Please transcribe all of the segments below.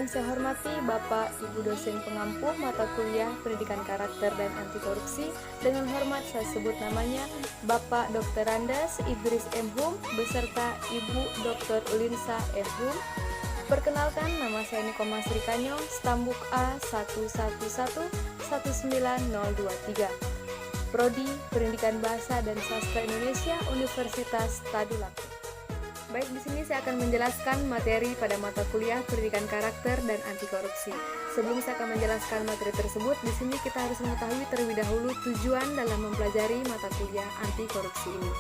saya hormati Bapak Ibu dosen pengampu mata kuliah Pendidikan Karakter dan Anti Korupsi. Dengan hormat saya sebut namanya Bapak Dr. Randas Idris M. Hum beserta Ibu Dr. Ulinsa F. Hum. Perkenalkan, nama saya Nikoma Srikanyo, stambuk A11119023. Prodi Pendidikan Bahasa dan Sastra Indonesia, Universitas Tadulako. Baik, di sini saya akan menjelaskan materi pada mata kuliah Pendidikan Karakter dan Anti Korupsi. Sebelum saya akan menjelaskan materi tersebut, di sini kita harus mengetahui terlebih dahulu tujuan dalam mempelajari mata kuliah anti korupsi ini.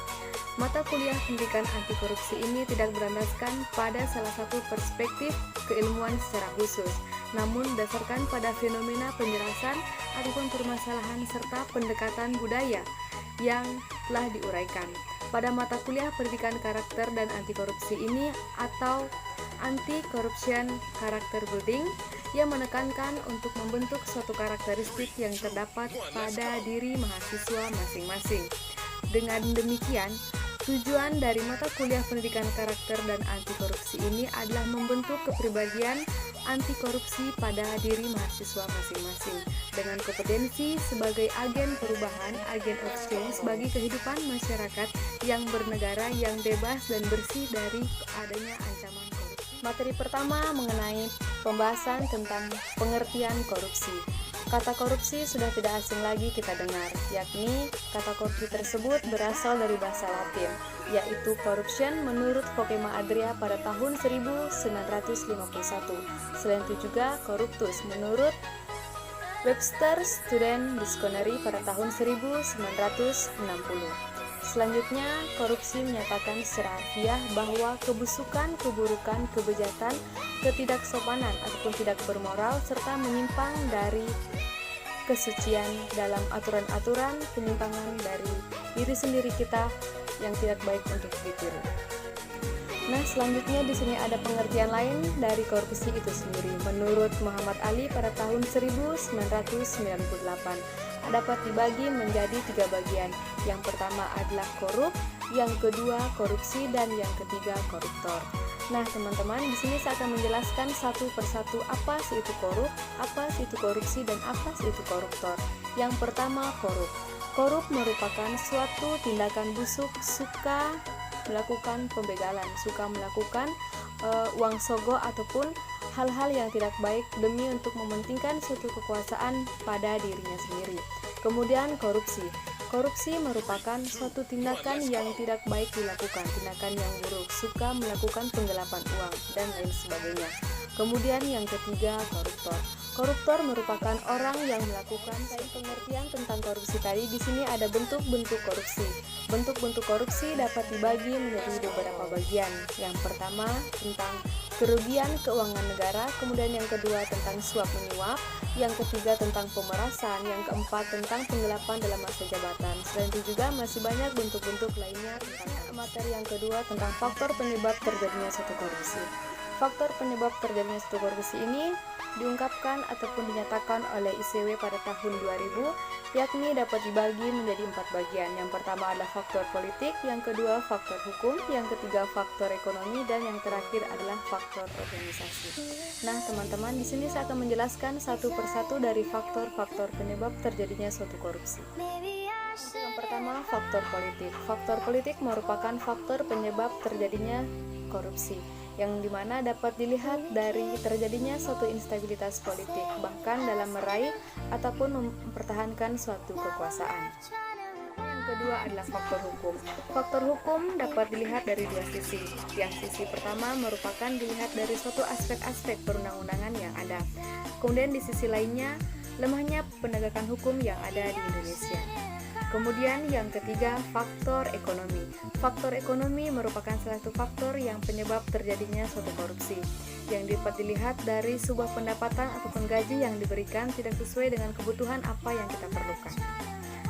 Mata kuliah Pendidikan Anti Korupsi ini tidak berlandaskan pada salah satu perspektif keilmuan secara khusus, namun berdasarkan pada fenomena penjelasan ataupun permasalahan serta pendekatan budaya yang telah diuraikan. Pada mata kuliah Pendidikan Karakter dan Anti Korupsi ini atau Anti-Corruption Character Building yang menekankan untuk membentuk suatu karakteristik yang terdapat pada diri mahasiswa masing-masing. Dengan demikian, tujuan dari mata kuliah Pendidikan Karakter dan Anti Korupsi ini adalah membentuk kepribadian anti korupsi pada diri mahasiswa masing-masing dengan kompetensi sebagai agen perubahan, agen of change bagi kehidupan masyarakat yang bernegara yang bebas dan bersih dari adanya ancaman korupsi. Materi pertama mengenai pembahasan tentang pengertian korupsi. Kata korupsi sudah tidak asing lagi kita dengar, yakni kata korupsi tersebut berasal dari bahasa Latin, yaitu corruption menurut Vokema Adria pada tahun 1951. Selain itu juga corruptus menurut Webster Student Dictionary pada tahun 1960. Selanjutnya, korupsi menyatakan secara harfiah bahwa kebusukan, keburukan, kebejatan, ketidaksopanan ataupun tidak bermoral serta menyimpang dari kesucian dalam aturan-aturan, penyimpangan dari diri sendiri kita yang tidak baik untuk ditiru. Nah, selanjutnya di sini ada pengertian lain dari korupsi itu sendiri. Menurut Muhammad Ali pada tahun 1998 dapat dibagi menjadi 3 bagian. Yang pertama adalah korup, yang kedua korupsi, dan yang ketiga koruptor. Nah, teman-teman, di sini saya akan menjelaskan satu persatu apa sih itu korup, apa sih itu korupsi, dan apa sih itu koruptor. Yang pertama, korup. Korup merupakan suatu tindakan busuk, suka melakukan pembegalan, suka melakukan uang sogo ataupun hal-hal yang tidak baik demi untuk mementingkan suatu kekuasaan pada dirinya sendiri. Kemudian korupsi. Korupsi merupakan suatu tindakan yang tidak baik dilakukan, tindakan yang buruk, suka melakukan penggelapan uang, dan lain sebagainya. Kemudian yang ketiga, koruptor. Koruptor merupakan orang yang melakukan pengertian tentang korupsi tadi. Di sini ada bentuk-bentuk korupsi. Bentuk-bentuk korupsi dapat dibagi menjadi beberapa bagian. Yang pertama tentang kerugian keuangan negara, kemudian yang kedua tentang suap menyuap, yang ketiga tentang pemerasan, yang keempat tentang penggelapan dalam masa jabatan. Selain itu juga masih banyak bentuk-bentuk lainnya. Tentang materi yang kedua tentang faktor penyebab terjadinya suatu korupsi. Faktor penyebab terjadinya suatu korupsi ini diungkapkan ataupun dinyatakan oleh ICW pada tahun 2000, yakni dapat dibagi menjadi 4 bagian. Yang pertama adalah faktor politik, yang kedua faktor hukum, yang ketiga faktor ekonomi, dan yang terakhir adalah faktor organisasi. Nah, teman-teman, di sini saya akan menjelaskan satu persatu dari faktor-faktor penyebab terjadinya suatu korupsi. Yang pertama, faktor politik. Faktor politik merupakan faktor penyebab terjadinya korupsi, yang dimana dapat dilihat dari terjadinya suatu instabilitas politik, bahkan dalam meraih ataupun mempertahankan suatu kekuasaan. Yang kedua adalah faktor hukum. Faktor hukum dapat dilihat dari dua sisi. Yang sisi pertama merupakan dilihat dari suatu aspek-aspek perundang-undangan yang ada. Kemudian di sisi lainnya, lemahnya penegakan hukum yang ada di Indonesia. Kemudian yang ketiga, faktor ekonomi. Faktor ekonomi merupakan salah satu faktor yang penyebab terjadinya suatu korupsi, yang dapat dilihat dari sebuah pendapatan ataupun gaji yang diberikan tidak sesuai dengan kebutuhan apa yang kita perlukan.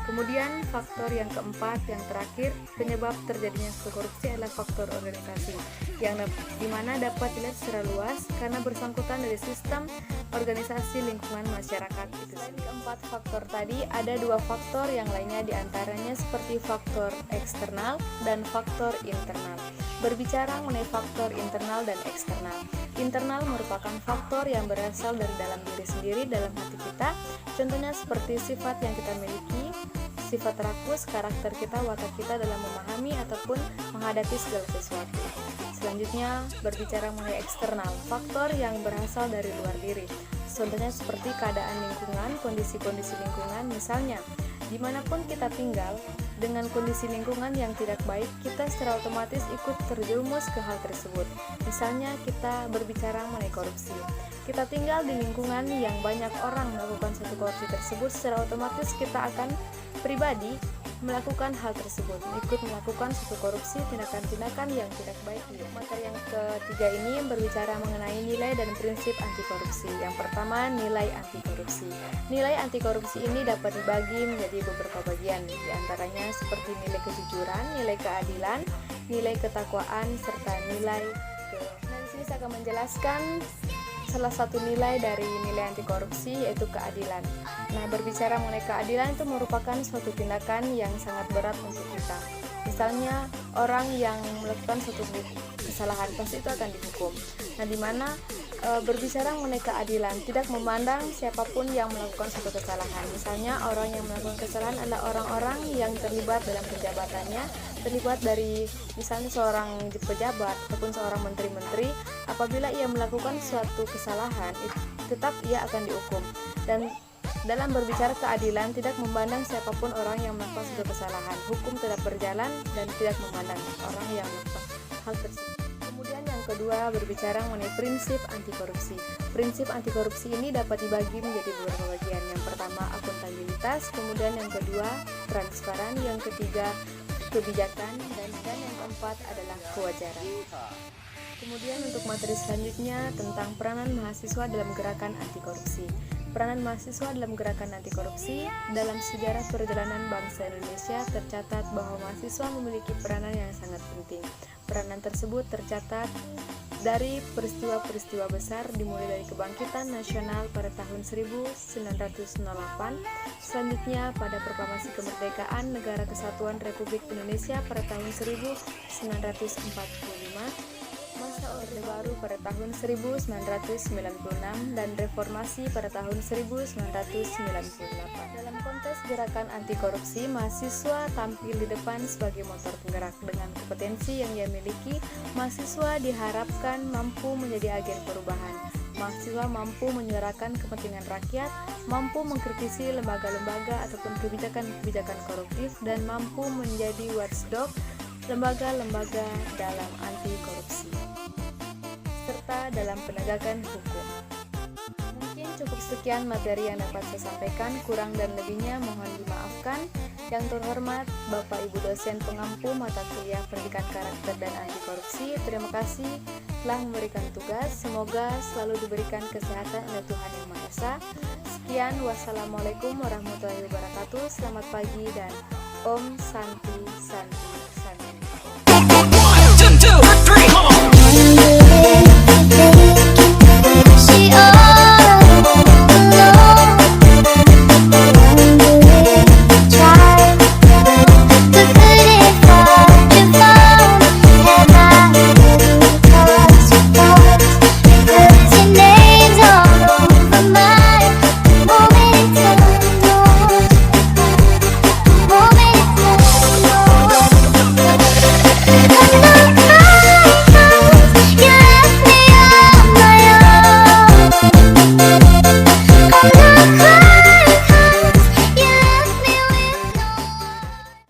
Kemudian faktor yang keempat, yang terakhir, penyebab terjadinya suatu korupsi adalah faktor organisasi, yang dimana dapat dilihat secara luas karena bersangkutan dari sistem organisasi lingkungan masyarakat itu sendiri. Keempat faktor tadi, ada dua faktor yang lainnya diantaranya seperti faktor eksternal dan faktor internal. Berbicara mengenai faktor internal dan eksternal, internal merupakan faktor yang berasal dari dalam diri sendiri, dalam hati kita. Contohnya seperti sifat yang kita miliki, sifat rakus, karakter kita, watak kita dalam memahami ataupun menghadapi segala sesuatu. Selanjutnya, berbicara mengenai eksternal, faktor yang berasal dari luar diri. Contohnya seperti keadaan lingkungan, kondisi-kondisi lingkungan, misalnya dimanapun kita tinggal, dengan kondisi lingkungan yang tidak baik, kita secara otomatis ikut terjerumus ke hal tersebut. Misalnya kita berbicara mengenai korupsi. Kita tinggal di lingkungan yang banyak orang melakukan suatu korupsi tersebut, secara otomatis kita akan pribadi melakukan hal tersebut, ikut melakukan suatu korupsi, tindakan-tindakan yang tidak baik. Materi yang ketiga ini berbicara mengenai nilai dan prinsip anti korupsi. Yang pertama, nilai anti korupsi. Nilai anti korupsi ini dapat dibagi menjadi beberapa bagian, diantaranya seperti nilai kejujuran, nilai keadilan, nilai ketakwaan, serta nilai Nah, di sini saya akan menjelaskan salah satu nilai dari nilai anti korupsi, yaitu keadilan. Nah, berbicara mengenai keadilan itu merupakan suatu tindakan yang sangat berat untuk kita. Misalnya orang yang melakukan suatu kesalahan pasti itu akan dihukum. Nah, di mana berbicara mengenai keadilan tidak memandang siapapun yang melakukan suatu kesalahan. Misalnya orang yang melakukan kesalahan adalah orang-orang yang terlibat dalam penjabatannya, terlibat dari misalnya seorang pejabat ataupun seorang menteri-menteri. Apabila ia melakukan suatu kesalahan, tetap ia akan dihukum. Dan dalam berbicara keadilan tidak memandang siapapun orang yang melakukan suatu kesalahan. Hukum tetap berjalan dan tidak memandang orang yang melakukan hal tersebut. Kemudian yang kedua, berbicara mengenai prinsip anti korupsi. Prinsip anti korupsi ini dapat dibagi menjadi beberapa bagian. Yang pertama, akuntabilitas, kemudian yang kedua, transparan, yang ketiga, kebijakan, dan yang keempat adalah kewajaran. Kemudian untuk materi selanjutnya tentang peranan mahasiswa dalam gerakan anti korupsi. Peranan mahasiswa dalam gerakan anti korupsi. Dalam sejarah perjalanan bangsa Indonesia tercatat bahwa mahasiswa memiliki peranan yang sangat penting. Peranan tersebut tercatat dari peristiwa-peristiwa besar dimulai dari kebangkitan nasional pada tahun 1908, selanjutnya pada proklamasi kemerdekaan Negara Kesatuan Republik Indonesia pada tahun 1945, masa Orde Baru pada tahun 1996, dan reformasi pada tahun 1998. Dalam konteks gerakan anti korupsi, mahasiswa tampil di depan sebagai motor penggerak. Dengan kompetensi yang ia miliki, mahasiswa diharapkan mampu menjadi agen perubahan. Mahasiswa mampu menyuarakan kepentingan rakyat, mampu mengkritisi lembaga-lembaga ataupun kebijakan-kebijakan koruptif, dan mampu menjadi watchdog lembaga-lembaga dalam anti korupsi serta dalam penegakan hukum. Mungkin cukup sekian materi yang dapat saya sampaikan, kurang dan lebihnya mohon dimaafkan. Yang terhormat Bapak Ibu dosen pengampu mata kuliah Pendidikan Karakter dan Anti Korupsi, terima kasih telah memberikan tugas. Semoga selalu diberikan kesehatan oleh Tuhan Yang Maha Esa. Sekian, wassalamualaikum warahmatullahi wabarakatuh. Selamat pagi dan Om Santi Santi.